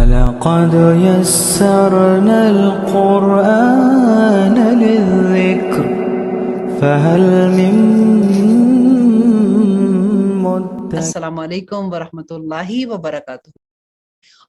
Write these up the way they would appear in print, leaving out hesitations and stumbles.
وَلَقَدْ يَسَّرْنَا الْقُرْآنَ لِلذِّكْرِ فَهَلْ مِن مُّدَّكِرٍ۔ السلام علیکم ورحمۃ اللہ وبرکاتہ۔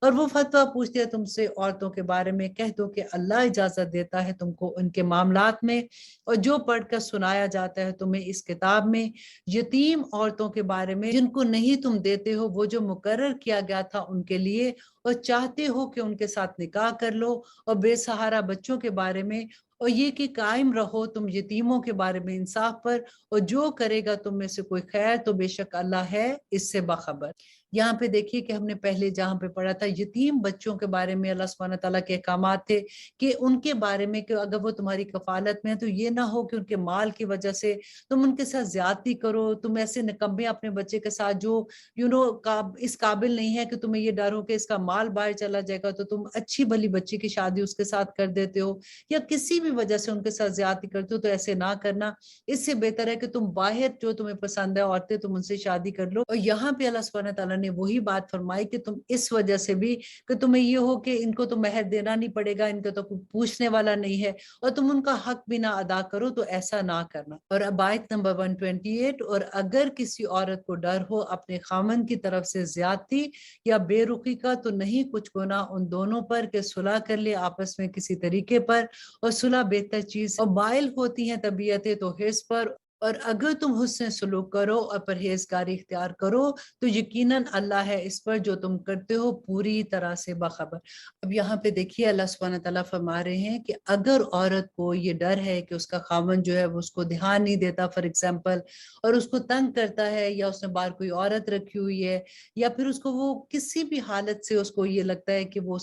اور وہ فتویٰ پوچھتے ہیں تم سے عورتوں کے بارے میں، کہہ دو کہ اللہ اجازت دیتا ہے تم کو ان کے معاملات میں، اور جو پڑھ کر سنایا جاتا ہے تمہیں اس کتاب میں یتیم عورتوں کے بارے میں جن کو نہیں تم دیتے ہو وہ جو مقرر کیا گیا تھا ان کے لیے، اور چاہتے ہو کہ ان کے ساتھ نکاح کر لو، اور بے سہارا بچوں کے بارے میں، اور یہ کہ قائم رہو تم یتیموں کے بارے میں انصاف پر، اور جو کرے گا تم میں سے کوئی خیر تو بے شک اللہ ہے اس سے باخبر۔ یہاں پہ دیکھیے کہ ہم نے پہلے جہاں پہ پڑھا تھا یتیم بچوں کے بارے میں اللہ سبحانہ تعالیٰ کے احکامات تھے کہ ان کے بارے میں کہ اگر وہ تمہاری کفالت میں ہے تو یہ نہ ہو کہ ان کے مال کی وجہ سے تم ان کے ساتھ زیادتی کرو، تم ایسے نکمے اپنے بچے کے ساتھ جو اس قابل نہیں ہے کہ تمہیں یہ ڈر ہو کہ اس کا مال باہر چلا جائے گا تو تم اچھی بھلی بچی کی شادی اس کے ساتھ کر دیتے ہو، یا کسی بھی وجہ سے ان کے ساتھ زیادتی کرتے ہو تو ایسے نہ کرنا۔ اس سے بہتر ہے کہ تم باہر جو تمہیں پسند ہے عورتیں تم ان سے شادی کر لو۔ اور یہاں پہ اللہ سبحانہ تعالیٰ نے وہی بات فرمائی کہ تم اس وجہ سے بھی کہ تمہیں یہ ہو کہ ان کو تو مہر دینا نہیں پڑے گا، ان کو تو کوئی پوچھنے والا نہیں ہے، اور تم ان کا حق بھی نہ ادا کرو تو ایسا نہ کرنا۔ اور اب آیت نمبر 128، اور اگر کسی عورت کو ڈر ہو اپنے خامن کی طرف سے زیادتی یا بے رخی کا تو نہیں کچھ گناہ ان دونوں پر کہ صلح کر لے آپس میں کسی طریقے پر، اور صلح بہتر چیز، اور مائل ہوتی ہیں طبیعتیں تو حرص پر، اور اگر تم حسن سلوک کرو اور پرہیزگاری اختیار کرو تو یقیناً اللہ ہے اس پر جو تم کرتے ہو پوری طرح سے باخبر۔ اب یہاں پہ دیکھیے اللہ سبحانہ تعالیٰ فرما رہے ہیں کہ اگر عورت کو یہ ڈر ہے کہ اس کا خاوند جو ہے وہ اس کو دھیان نہیں دیتا فار ایگزامپل، اور اس کو تنگ کرتا ہے، یا اس نے باہر کوئی عورت رکھی ہوئی ہے، یا پھر اس کو وہ کسی بھی حالت سے اس کو یہ لگتا ہے کہ وہ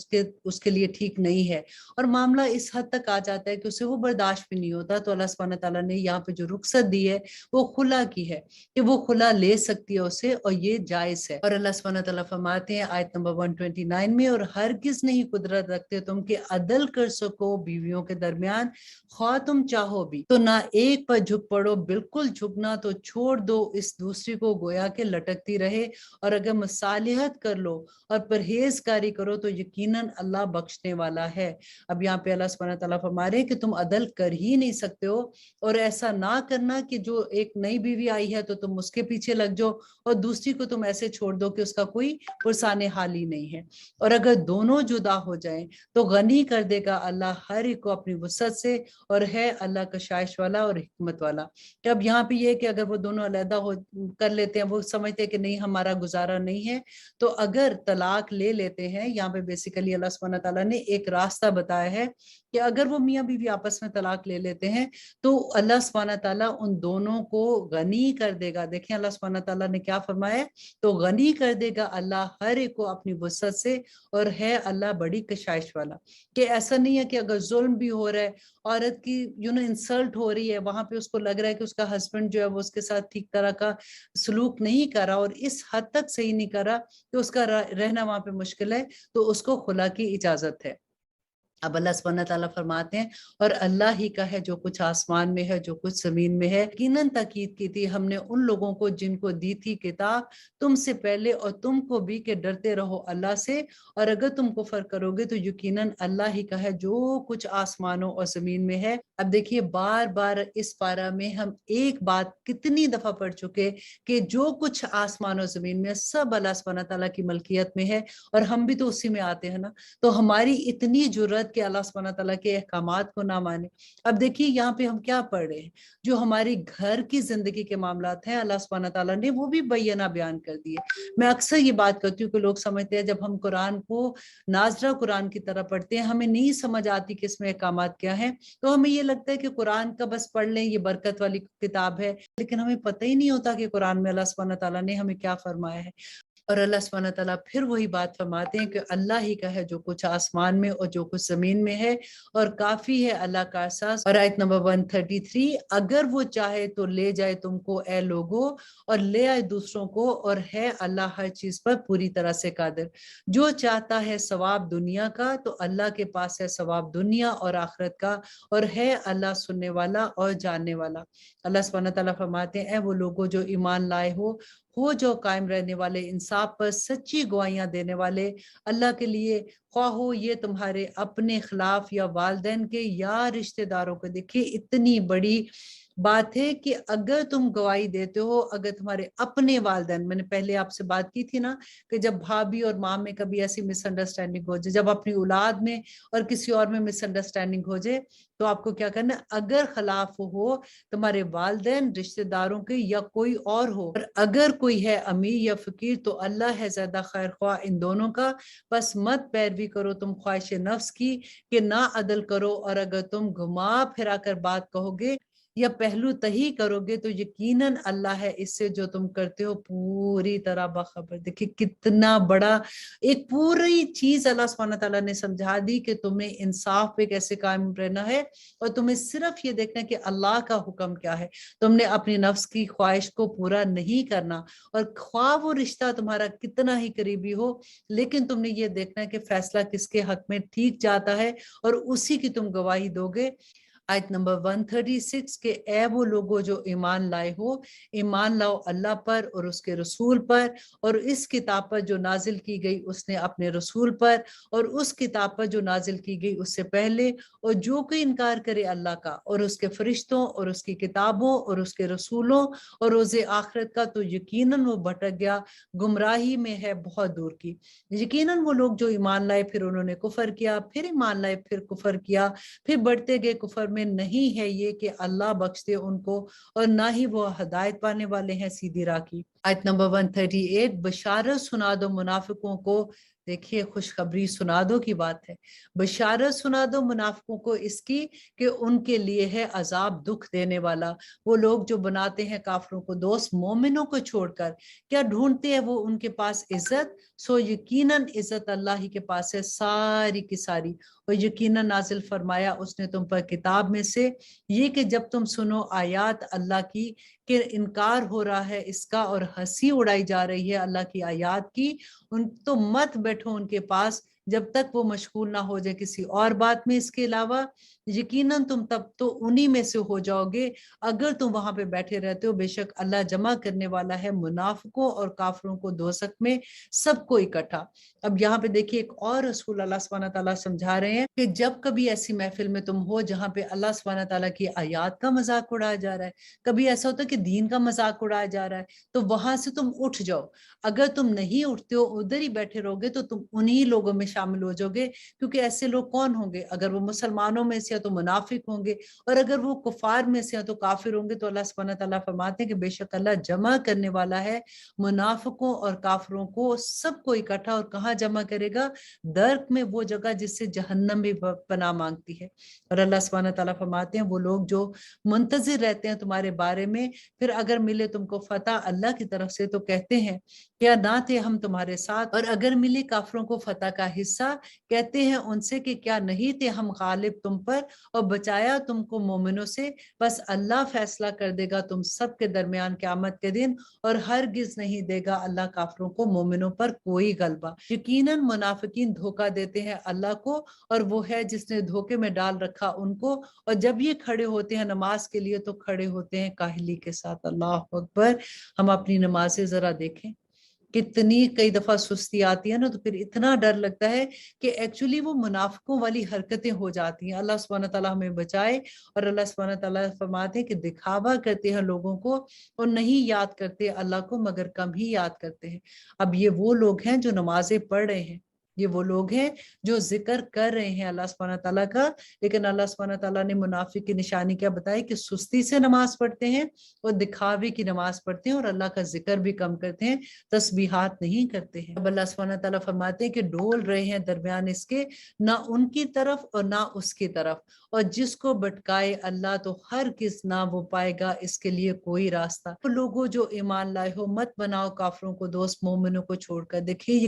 اس کے لیے ٹھیک نہیں ہے، اور معاملہ اس حد تک آ جاتا ہے کہ اسے وہ برداشت بھی نہیں ہوتا، تو اللہ سبحانہ تعالیٰ نے یہاں پہ جو رخصت دی ہے وہ خلا کی ہے کہ وہ خلا لے سکتی ہے اسے، اور یہ جائز ہے۔ اور اللہ سبحانہ تعالیٰ فرماتے ہیں آیت نمبر 129 میں، اور ہرگز نہیں قدرت رکھتے تم کہ عدل کر سکو بیویوں کے درمیان، خواہ تم چاہو بھی، تو نہ ایک پر جھک پڑو، بالکل جھکنا تو چھوڑ دو اس دوسری کو گویا کہ لٹکتی رہے، اور اگر مصالحت کر لو اور پرہیزگاری کرو تو یقیناً اللہ بخشنے والا ہے۔ اب یہاں پہ اللہ سبحانہ تعالیٰ فرما رہے ہیں کہ تم عدل کر ہی نہیں سکتے ہو، اور ایسا نہ کرنا کہ جو ایک نئی بیوی آئی ہے تو تم اس کے پیچھے لگ جاؤ، اور دوسری کو تم ایسے چھوڑ دو کہ اس کا کوئی پرسان حال ہی نہیں ہے۔ اور اگر دونوں جدا ہو جائیں تو غنی کر دے گا اللہ ہر ایک کو اپنی وسعت سے، اور ہے اللہ کشائش والا اور حکمت والا۔ کہ اب یہاں پہ یہ کہ اگر وہ دونوں علیحدہ کر لیتے ہیں، وہ سمجھتے ہیں کہ نہیں ہمارا گزارا نہیں ہے، تو اگر طلاق لے لیتے ہیں، یہاں پہ بیسیکلی اللہ سبحانہ تعالیٰ نے ایک راستہ بتایا ہے کہ اگر وہ میاں بیوی آپس میں طلاق لے لیتے ہیں تو اللہ سبحانہ تعالیٰ ان دونوں کو غنی کر دے گا۔ دیکھیں اللہ سبحانہ تعالیٰ نے کیا فرمایا، تو غنی کر دے گا اللہ ہر ایک کو اپنی وسعت سے، اور ہے اللہ بڑی کشائش والا۔ کہ ایسا نہیں ہے کہ اگر ظلم بھی ہو رہا ہے، عورت کی انسلٹ ہو رہی ہے، وہاں پہ اس کو لگ رہا ہے کہ اس کا ہسبینڈ جو ہے وہ اس کے ساتھ ٹھیک طرح کا سلوک نہیں کر رہا، اور اس حد تک صحیح نہیں کر رہا کہ اس کا رہنا وہاں پہ مشکل ہے، تو اس کو خلا کی اجازت ہے۔ اب اللہ سبحانہ تعالیٰ فرماتے ہیں، اور اللہ ہی کا ہے جو کچھ آسمان میں ہے جو کچھ زمین میں ہے، یقیناً تاکید کی تھی ہم نے ان لوگوں کو جن کو دی تھی کتاب تم سے پہلے، اور تم کو بھی کہ ڈرتے رہو اللہ سے، اور اگر تم کفر کرو گے تو یقیناً اللہ ہی کا ہے جو کچھ آسمانوں اور زمین میں ہے۔ اب دیکھیے بار بار اس پارہ میں ہم ایک بات کتنی دفعہ پڑھ چکے کہ جو کچھ آسمان اور زمین میں سب اللہ سبحانہ تعالیٰ کی ملکیت میں ہے، اور ہم بھی تو اسی میں آتے ہیں نا، تو ہماری اتنی جرت کہ اللہ سبحانہ تعالیٰ کے احکامات کو نہ مانے۔ اب دیکھیے یہاں پہ ہم کیا پڑھ رہے ہیں، جو ہماری گھر کی زندگی کے معاملات ہیں اللہ سبحانہ تعالیٰ نے وہ بھی بینہ بیان کر دیے۔ میں اکثر یہ بات کرتی ہوں کہ لوگ سمجھتے ہیں جب ہم قرآن کو ناظرہ قرآن کی طرح پڑھتے ہیں ہمیں نہیں سمجھ آتی کہ اس میں احکامات کیا ہیں، تو ہمیں یہ لگتا ہے کہ قرآن کا بس پڑھ لیں، یہ برکت والی کتاب ہے، لیکن ہمیں پتہ ہی نہیں ہوتا کہ قرآن میں اللہ سبحانہ تعالیٰ نے ہمیں کیا فرمایا ہے۔ اور اللہ سبحانہ تعالیٰ پھر وہی بات فرماتے ہیں کہ اللہ ہی کا ہے جو کچھ آسمان میں اور جو کچھ زمین میں ہے، اور کافی ہے اللہ کا احساس۔ اور آیت نمبر 133، اگر وہ چاہے تو لے جائے تم کو اے لوگو، اور لے آئے دوسروں کو، اور ہے اللہ ہر چیز پر پوری طرح سے قادر۔ جو چاہتا ہے ثواب دنیا کا تو اللہ کے پاس ہے ثواب دنیا اور آخرت کا، اور ہے اللہ سننے والا اور جاننے والا۔ اللہ سبحانہ تعالیٰ فرماتے ہیں اے وہ لوگوں جو ایمان لائے ہو، ہو جو قائم رہنے والے، انصاف پر سچی گواہیاں دینے والے اللہ کے لیے، خواہ ہو یہ تمہارے اپنے خلاف یا والدین کے یا رشتہ داروں کے۔ دیکھیے اتنی بڑی بات ہے کہ اگر تم گواہی دیتے ہو، اگر تمہارے اپنے والدین، میں نے پہلے آپ سے بات کی تھی نا کہ جب بھابھی اور ماں میں کبھی ایسی مس انڈرسٹینڈنگ ہو جائے، جب اپنی اولاد میں اور کسی اور میں مس انڈرسٹینڈنگ ہو جائے، تو آپ کو کیا کرنا ہے؟ اگر خلاف ہو تمہارے والدین، رشتہ داروں کے یا کوئی اور ہو، اور اگر کوئی ہے امیر یا فقیر، تو اللہ ہے زیادہ خیر خواہ ان دونوں کا، بس مت پیروی کرو تم خواہش نفس کی کہ نہ عدل کرو، اور اگر تم گھما پھرا کر بات کہو گے یا پہلو تہی کرو گے تو یقیناً اللہ ہے اس سے جو تم کرتے ہو پوری طرح باخبر۔ دیکھیں کتنا بڑا ایک پوری چیز اللہ سبحانہ تعالیٰ نے سمجھا دی کہ تمہیں انصاف پہ کیسے قائم رہنا ہے، اور تمہیں صرف یہ دیکھنا ہے کہ اللہ کا حکم کیا ہے۔ تم نے اپنی نفس کی خواہش کو پورا نہیں کرنا، اور خواہ وہ رشتہ تمہارا کتنا ہی قریبی ہو، لیکن تم نے یہ دیکھنا ہے کہ فیصلہ کس کے حق میں ٹھیک جاتا ہے، اور اسی کی تم گواہی دو گے۔ آیت نمبر 136 کہ اے وہ لوگوں جو ایمان لائے ہو، ایمان لاؤ اللہ پر اور اس کے رسول پر، اور اس کتاب پر جو نازل کی گئی اس نے اپنے رسول پر، اور اس کتاب پر جو نازل کی گئی اس سے پہلے، اور جو کوئی انکار کرے اللہ کا اور اس کے فرشتوں اور اس کی کتابوں اور اس کے رسولوں اور روز آخرت کا، تو یقیناً وہ بھٹک گیا، گمراہی میں ہے بہت دور کی۔ یقیناً وہ لوگ جو ایمان لائے پھر انہوں نے کفر کیا، پھر ایمان لائے پھر کفر کیا، پھر بڑھتے گئے کفر میں، نہیں ہے یہ کہ اللہ بخشتے ان کو، اور نہ ہی وہ ہدایت پانے والے ہیں سیدھی راہ کی۔ آیت نمبر 138 بشارت سنا دو منافقوں کو۔ دیکھیے خوشخبری سنا دو کی بات ہے، بشارت سنا دو منافقوں کو اس کی کہ ان کے لیے ہے عذاب دکھ دینے والا۔ وہ لوگ جو بناتے ہیں کافروں کو دوست مومنوں کو چھوڑ کر، کیا ڈھونڈتے ہیں وہ ان کے پاس عزت؟ سو یقیناً عزت اللہ ہی کے پاس ہے ساری کی ساری، اور یقیناً نازل فرمایا اس نے تم پر کتاب میں سے یہ کہ جب تم سنو آیات اللہ کی کہ انکار ہو رہا ہے اس کا اور ہنسی اڑائی جا رہی ہے اللہ کی آیات کی، تو مت بیٹھو ان کے پاس جب تک وہ مشغول نہ ہو جائے کسی اور بات میں اس کے علاوہ، یقیناً تم تب تو انہی میں سے ہو جاؤ گے اگر تم وہاں پہ بیٹھے رہتے ہو۔ بے شک اللہ جمع کرنے والا ہے منافقوں اور کافروں کو دوزخ میں سب کو اکٹھا۔ اب یہاں پہ دیکھیے ایک اور رسول اللہ سبحانہ تعالیٰ سمجھا رہے ہیں کہ جب کبھی ایسی محفل میں تم ہو جہاں پہ اللہ سبحانہ تعالیٰ کی آیات کا مذاق اڑایا جا رہا ہے، کبھی ایسا ہوتا ہے کہ دین کا مذاق اڑایا جا رہا ہے، تو وہاں سے تم اٹھ جاؤ۔ اگر تم نہیں اٹھتے ہو، ادھر ہی بیٹھے رہو گے، تو تم انہی لوگوں میں شامل ہو جاؤ گے، کیونکہ ایسے لوگ کون ہوں گے؟ اگر وہ مسلمانوں میں سے ہیں تو منافق ہوں گے، اور اگر وہ کفار میں سے ہیں تو کافر ہوں گے۔ تو اللہ سبحانہ تعالیٰ فرماتے ہیں کہ بے شک اللہ جمع کرنے والا ہے منافقوں اور کافروں کو سب کو اکٹھا، اور کہاں جمع کرے گا؟ درک میں، وہ جگہ جس سے جہنم بھی پناہ مانگتی ہے۔ اور اللہ سبحانہ تعالیٰ فرماتے ہیں وہ لوگ جو منتظر رہتے ہیں تمہارے بارے میں، پھر اگر ملے تم کو فتح اللہ کی طرف سے تو کہتے ہیں کیا نہ تھے ہم تمہارے ساتھ، اور اگر ملے کافروں کو فتح کا حصہ کہتے ہیں ان سے کہ کیا نہیں تھے ہم غالب تم پر اور بچایا تم کو مومنوں سے؟ بس اللہ فیصلہ کر دے گا تم سب کے درمیان قیامت کے دن، اور ہرگز نہیں دے گا اللہ کافروں کو مومنوں پر کوئی غلبہ۔ یقیناً منافقین دھوکہ دیتے ہیں اللہ کو، اور وہ ہے جس نے دھوکے میں ڈال رکھا ان کو، اور جب یہ کھڑے ہوتے ہیں نماز کے لیے تو کھڑے ہوتے ہیں کاہلی کے ساتھ۔ اللہ اکبر۔ ہم اپنی نمازیں ذرا دیکھیں، کتنی کئی دفعہ سستی آتی ہے نا، تو پھر اتنا ڈر لگتا ہے کہ ایکچولی وہ منافقوں والی حرکتیں ہو جاتی ہیں۔ اللہ سبحانہ تعالیٰ ہمیں بچائے۔ اور اللہ سبحانہ تعالیٰ فرماتے ہیں کہ دکھاوا کرتے ہیں لوگوں کو اور نہیں یاد کرتے اللہ کو مگر کم ہی یاد کرتے ہیں۔ اب یہ وہ لوگ ہیں جو نمازیں پڑھ رہے ہیں، یہ وہ لوگ ہیں جو ذکر کر رہے ہیں اللہ سبحانہ تعالیٰ کا، لیکن اللہ سبحانہ تعالیٰ نے منافق کی نشانی کیا بتائی کہ سستی سے نماز پڑھتے ہیں اور دکھاوے کی نماز پڑھتے ہیں، اور اللہ کا ذکر بھی کم کرتے ہیں، تسبیحات نہیں کرتے ہیں۔ اب اللہ سبحانہ تعالیٰ فرماتے ہیں کہ ڈول رہے ہیں درمیان اس کے، نہ ان کی طرف اور نہ اس کی طرف، اور جس کو بھٹکائے اللہ تو ہرگز نہ وہ پائے گا اس کے لیے کوئی راستہ۔ تو لوگوں جو ایمان لائے ہو، مت بناؤ کافروں کو دوست مومنوں کو چھوڑ کر۔ دیکھیے یہ